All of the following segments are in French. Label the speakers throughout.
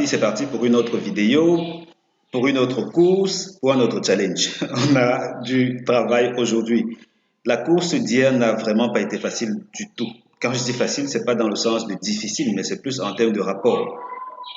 Speaker 1: c'est parti pour une autre vidéo, pour une autre course, pour un autre challenge. On a du travail aujourd'hui. La course d'hier n'a vraiment pas été facile du tout. Quand je dis facile, c'est pas dans le sens de difficile, mais c'est plus en termes de rapport.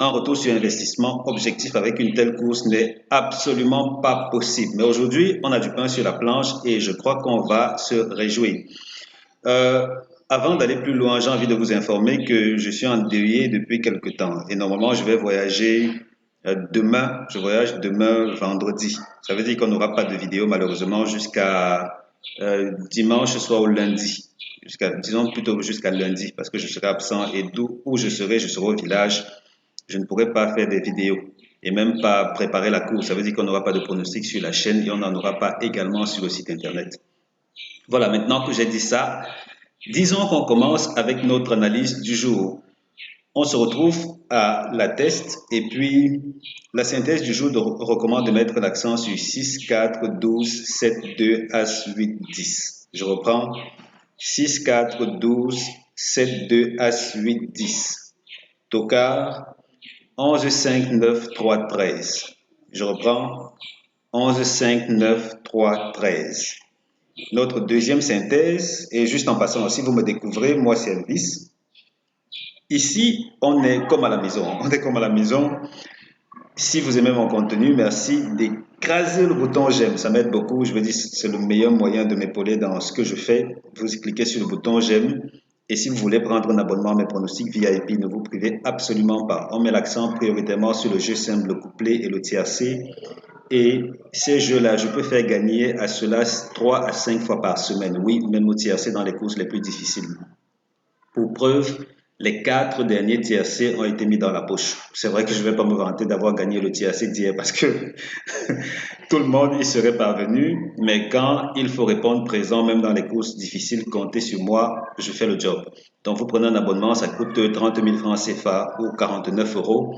Speaker 1: Un retour sur investissement objectif avec une telle course n'est absolument pas possible. Mais aujourd'hui, on a du pain sur la planche et je crois qu'on va se réjouir. Euh, Avant d'aller plus loin, j'ai envie de vous informer que je suis endeuillé depuis quelque temps et normalement je vais voyager demain. Je voyage demain vendredi. Ça veut dire qu'on n'aura pas de vidéo malheureusement jusqu'à dimanche soir ou lundi. Disons plutôt jusqu'à lundi parce que je serai absent et d'où où je serai au village. Je ne pourrai pas faire des vidéos et même pas préparer la course. Ça veut dire qu'on n'aura pas de pronostic sur la chaîne et on n'en aura pas également sur le site internet. Voilà, maintenant que j'ai dit ça, disons qu'on commence avec notre analyse du jour. On se retrouve à la test et puis la synthèse du jour recommande de mettre l'accent sur 6, 4, 12, 7, 2, As, 8, 10. Je reprends 6, 4, 12, 7, 2, As, 8, 10. Tocard 11, 5, 9, 3, 13. Je reprends 11, 5, 9, 3, 13. Notre deuxième synthèse, et juste en passant, si vous me découvrez, moi c'est Elvis. Ici, on est comme à la maison. On est comme à la maison. Si vous aimez mon contenu, merci d'écraser le bouton j'aime. Ça m'aide beaucoup. Je veux dire, c'est le meilleur moyen de m'épauler dans ce que je fais. Vous cliquez sur le bouton j'aime. Et si vous voulez prendre un abonnement à mes pronostics VIP, ne vous privez absolument pas. On met l'accent prioritairement sur le jeu simple, le couplet et le tiercé. Et ces jeux-là, je peux faire gagner à cela 3 à 5 fois par semaine. Oui, même au tiercé dans les courses les plus difficiles. Pour preuve, les 4 derniers TRC ont été mis dans la poche. C'est vrai que je ne vais pas me vanter d'avoir gagné le TRC d'hier parce que tout le monde y serait parvenu, mais quand il faut répondre présent, même dans les courses difficiles, comptez sur moi, je fais le job. Donc vous prenez un abonnement, ça coûte 30 000 francs CFA ou 49 euros.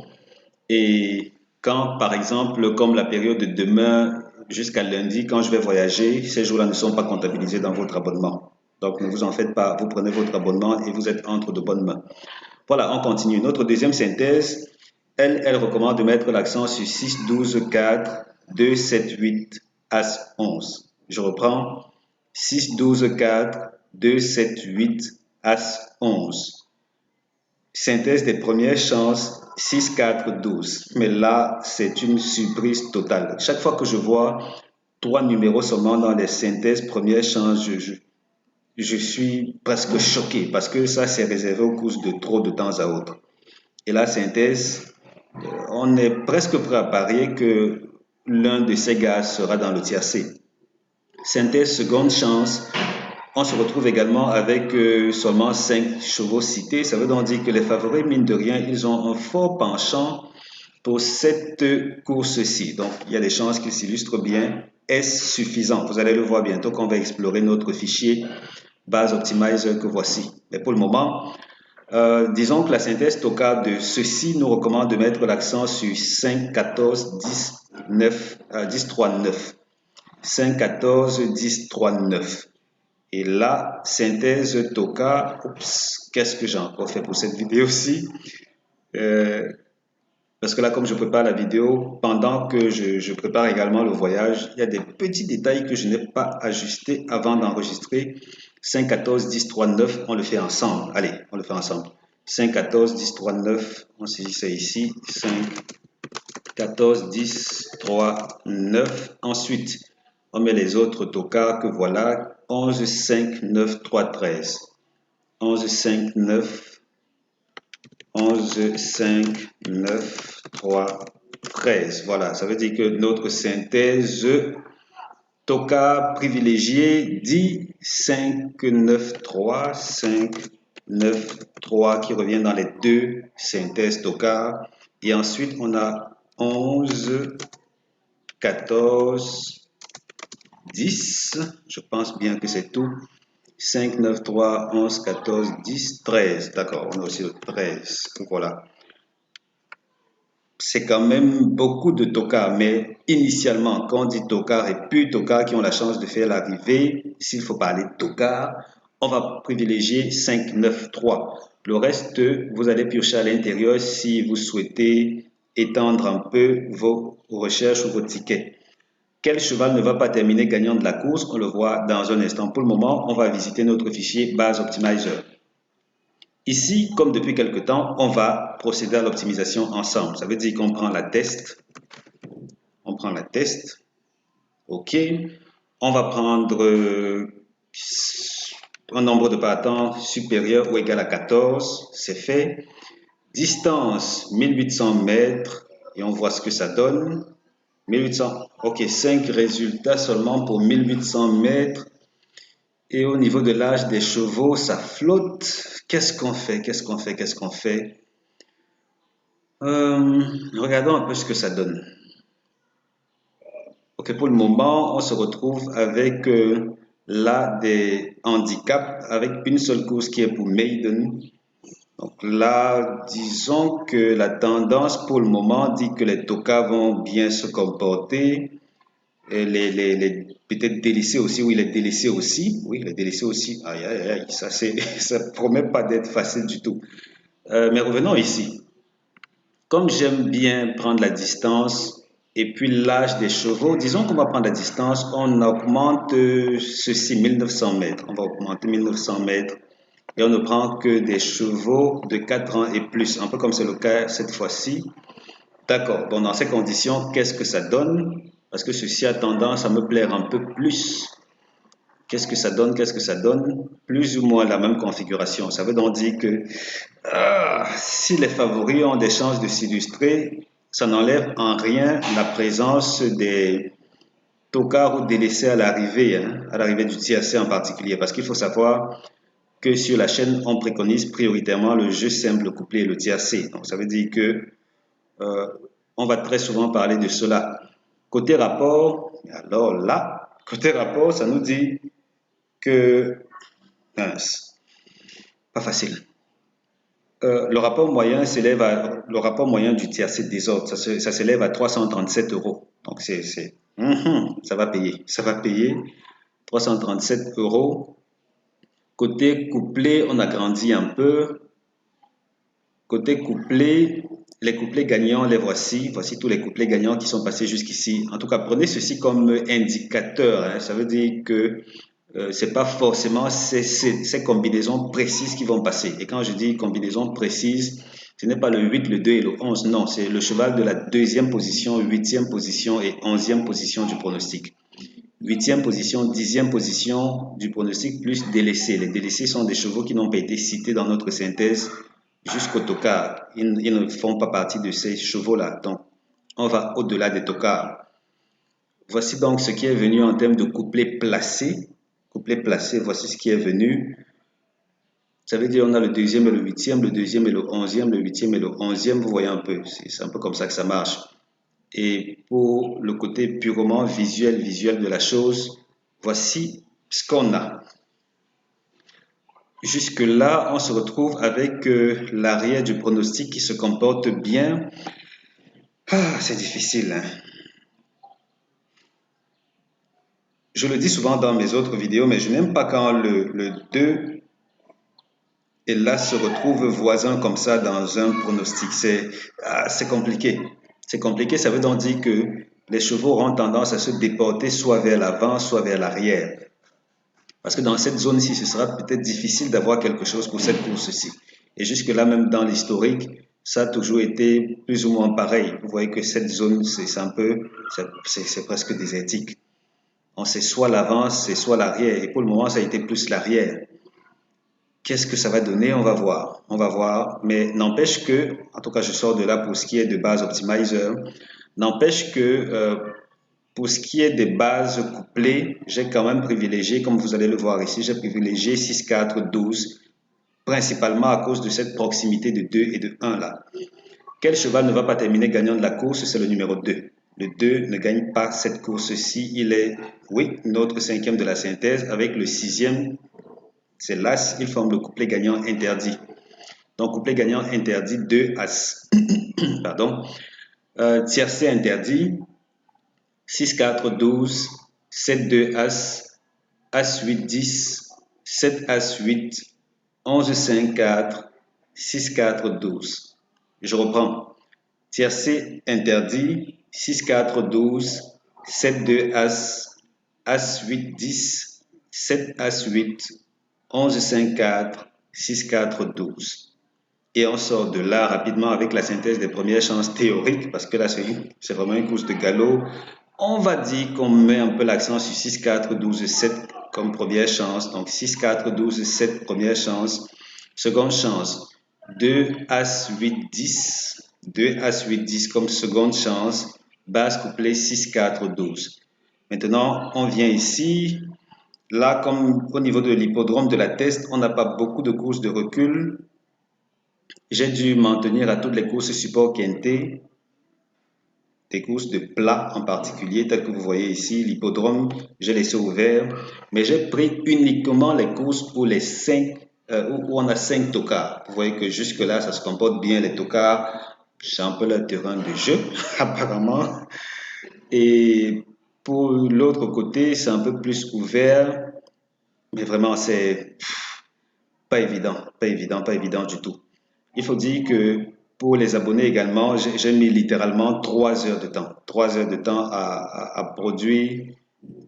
Speaker 1: Et quand, par exemple, comme la période de demain jusqu'à lundi, quand je vais voyager, ces jours-là ne sont pas comptabilisés dans votre abonnement. Donc, ne vous en faites pas, vous prenez votre abonnement et vous êtes entre de bonnes mains. Voilà, on continue. Notre deuxième synthèse, elle recommande de mettre l'accent sur 6, 12, 4, 2, 7, 8, As, 11. Je reprends. 6, 12, 4, 2, 7, 8, As, 11. Synthèse des premières chances, 6, 4, 12. Mais là, c'est une surprise totale. Chaque fois que je vois 3 numéros seulement dans les synthèses premières chances, je suis presque choqué parce que ça, c'est réservé aux courses de trop de temps à autre. Et la synthèse, on est presque prêt à parier que l'un de ces gars sera dans le tiercé. Synthèse seconde chance, on se retrouve également avec seulement 5 chevaux cités. Ça veut donc dire que les favoris, mine de rien, ils ont un fort penchant pour cette course-ci. Donc, il y a des chances qu'ils s'illustrent bien. Est-ce suffisant? Vous allez le voir bientôt quand on va explorer notre fichier base optimizer que voici. Mais pour le moment, disons que la synthèse Toka de ceci nous recommande de mettre l'accent sur 5, 14, 10, 9, 10, 3, 9. 5, 14, 10, 3, 9. Et la synthèse Toka, qu'est-ce que j'ai encore fait pour cette vidéo-ci? Parce que là, comme je prépare la vidéo, pendant que je prépare également le voyage, il y a des petits détails que je n'ai pas ajustés avant d'enregistrer. 5, 14, 10, 3, 9, on le fait ensemble. Allez, on le fait ensemble. 5, 14, 10, 3, 9, on saisit ça ici. 5, 14, 10, 3, 9. Ensuite, on met les autres tokas que voilà. 11, 5, 9, 3, 13. 11, 5, 9, 11, 5, 9, 3, 13. Voilà, ça veut dire que notre synthèse Toka privilégié dit 5, 9, 3, 5, 9, 3 qui revient dans les deux synthèses Toka. Et ensuite, on a 11, 14, 10. Je pense bien que c'est tout. 5, 9, 3, 11, 14, 10, 13. D'accord, on a aussi le 13. Voilà. C'est quand même beaucoup de tocards, mais initialement, quand on dit tocards et puis tocards qui ont la chance de faire l'arrivée, s'il faut parler de tocards, on va privilégier 5, 9, 3. Le reste, vous allez piocher à l'intérieur si vous souhaitez étendre un peu vos recherches ou vos tickets. Quel cheval ne va pas terminer gagnant de la course? On le voit dans un instant. Pour le moment, on va visiter notre fichier Base Optimizer. Ici, comme depuis quelque temps, on va procéder à l'optimisation ensemble. Ça veut dire qu'on prend la test. On prend la test. OK. On va prendre un nombre de partants supérieur ou égal à 14. C'est fait. Distance 1800 mètres. Et on voit ce que ça donne. 1800. OK, 5 résultats seulement pour 1800 mètres. Et au niveau de l'âge des chevaux, ça flotte. Qu'est-ce qu'on fait? Qu'est-ce qu'on fait? Qu'est-ce qu'on fait? Regardons un peu ce que ça donne. Ok, pour le moment, on se retrouve avec là des handicaps, avec une seule course qui est pour Maiden. Donc là, disons que la tendance pour le moment dit que les tokas vont bien se comporter. Et les peut-être délaissés aussi, oui, les délaissés aussi. Oui, les délaissés aussi. Aïe, aïe, aïe, ça promet pas d'être facile du tout. Mais revenons ici. Comme j'aime bien prendre la distance et puis l'âge des chevaux, disons qu'on va prendre la distance, on augmente ceci 1900 mètres. On va augmenter 1900 mètres et on ne prend que des chevaux de 4 ans et plus, un peu comme c'est le cas cette fois-ci. D'accord, bon, dans ces conditions, qu'est-ce que ça donne? Parce que ceci a tendance à me plaire un peu plus. Qu'est-ce que ça donne? Qu'est-ce que ça donne? Plus ou moins la même configuration. Ça veut donc dire que si les favoris ont des chances de s'illustrer, ça n'enlève en rien la présence des tocards ou délaissés à l'arrivée du tiercé en particulier. Parce qu'il faut savoir que sur la chaîne, on préconise prioritairement le jeu simple, le couplet et le tiercé. Donc ça veut dire que on va très souvent parler de cela. Côté rapport, alors là, côté rapport, ça nous dit que mince, pas facile. Le rapport moyen s'élève à le rapport moyen du tiercé désordre, ça s'élève à 337 euros. Donc ça va payer, ça va payer 337 euros. Côté couplet, on a grandi un peu. Côté couplet, les couplets gagnants, les voici. Voici tous les couplets gagnants qui sont passés jusqu'ici. En tout cas, prenez ceci comme indicateur. Hein. Ça veut dire que c'est pas forcément ces combinaisons précises qui vont passer. Et quand je dis combinaison précise, ce n'est pas le 8, le 2 et le 11. Non, c'est le cheval de la deuxième position, huitième position et 11e position du pronostic. Huitième position, 10e position du pronostic plus délaissés. Les délaissés sont des chevaux qui n'ont pas été cités dans notre synthèse jusqu'au tocard. Ils ne font pas partie de ces chevaux-là. Donc, on va au-delà des tocards. Voici donc ce qui est venu en termes de couplet placé. Couplet placé, voici ce qui est venu. Ça veut dire on a le deuxième et le huitième, le deuxième et le onzième, le huitième et le onzième. Vous voyez un peu, c'est un peu comme ça que ça marche. Et pour le côté purement visuel de la chose, voici ce qu'on a. Jusque-là, on se retrouve avec l'arrière du pronostic qui se comporte bien. C'est difficile, hein? Je le dis souvent dans mes autres vidéos, mais je n'aime pas quand le 2 et là se retrouve voisin comme ça dans un pronostic. C'est compliqué. C'est compliqué, ça veut donc dire que les chevaux auront tendance à se déporter soit vers l'avant, soit vers l'arrière. Parce que dans cette zone-ci, ce sera peut-être difficile d'avoir quelque chose pour cette course-ci. Et jusque-là, même dans l'historique, ça a toujours été plus ou moins pareil. Vous voyez que cette zone, c'est presque désertique. On sait soit l'avant, c'est soit l'arrière. Et pour le moment, ça a été plus l'arrière. Qu'est-ce que ça va donner? On va voir. On va voir. Mais n'empêche que, en tout cas, je sors de là pour ce qui est de base optimizer. N'empêche que pour ce qui est des bases couplées, j'ai quand même privilégié, comme vous allez le voir ici, j'ai privilégié 6, 4, 12, principalement à cause de cette proximité de 2 et de 1 là. Quel cheval ne va pas terminer gagnant de la course? C'est le numéro 2. Le 2 ne gagne pas cette course-ci. Il est, oui, notre cinquième de la synthèse. Avec le sixième, c'est l'As. Il forme le couplet gagnant interdit. Donc, couplet gagnant interdit, 2 As. Pardon. Tiercé interdit, 6, 4, 12, 7, 2 As, As 8, 10, 7 As 8, 11 5 4, 6 4 12. Je reprends. Tiercé interdit, 6 4 12, 7 2 As, As 8 10, 7 As 8, 11 5 4, 6 4 12. Et on sort de là rapidement avec la synthèse des premières chances théoriques, parce que là, c'est vraiment une course de galop. On va dire qu'on met un peu l'accent sur 6, 4, 12, 7 comme première chance. Donc 6, 4, 12, 7, première chance. Seconde chance, 2, As, 8, 10. 2, As, 8, 10 comme seconde chance. Base couplée 6, 4, 12. Maintenant, on vient ici. Là, comme au niveau de l'hippodrome de la test, on n'a pas beaucoup de courses de recul. J'ai dû m'en tenir à toutes les courses support quinté, des courses de plat en particulier, telles que vous voyez ici, l'hippodrome, j'ai laissé ouvert, mais j'ai pris uniquement les courses pour les 5, où on a 5 tocards. Vous voyez que jusque-là, ça se comporte bien, les tocards, c'est un peu le terrain de jeu, apparemment. Et pour l'autre côté, c'est un peu plus ouvert, mais vraiment, c'est pas évident, pas évident, pas évident du tout. Il faut dire que pour les abonnés également, j'ai mis littéralement 3 heures de temps. 3 heures de temps à produire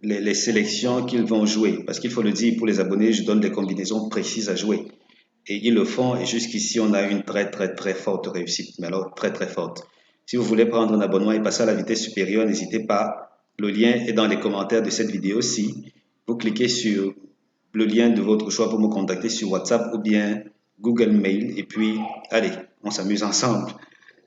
Speaker 1: les sélections qu'ils vont jouer. Parce qu'il faut le dire, pour les abonnés, je donne des combinaisons précises à jouer. Et ils le font et jusqu'ici, on a une très très très forte réussite. Mais alors, très très forte. Si vous voulez prendre un abonnement et passer à la vitesse supérieure, n'hésitez pas. Le lien est dans les commentaires de cette vidéo-ci. Vous cliquez sur le lien de votre choix pour me contacter sur WhatsApp ou bien Google Mail. Et puis, allez, on s'amuse ensemble.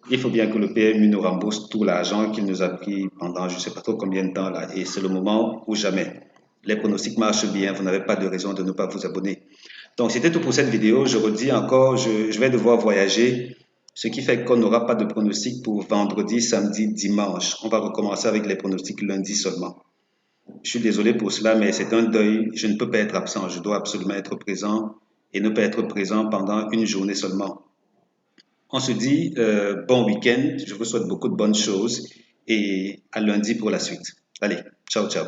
Speaker 1: Il faut bien que le PMU nous rembourse tout l'argent qu'il nous a pris pendant je ne sais pas trop combien de temps là. Et c'est le moment ou jamais. Les pronostics marchent bien, vous n'avez pas de raison de ne pas vous abonner. Donc, c'était tout pour cette vidéo. Je redis encore, je vais devoir voyager, ce qui fait qu'on n'aura pas de pronostics pour vendredi, samedi, dimanche. On va recommencer avec les pronostics lundi seulement. Je suis désolé pour cela, mais c'est un deuil. Je ne peux pas être absent. Je dois absolument être présent et ne pas être présent pendant une journée seulement. On se dit bon week-end. Je vous souhaite beaucoup de bonnes choses et à lundi pour la suite. Allez, ciao, ciao.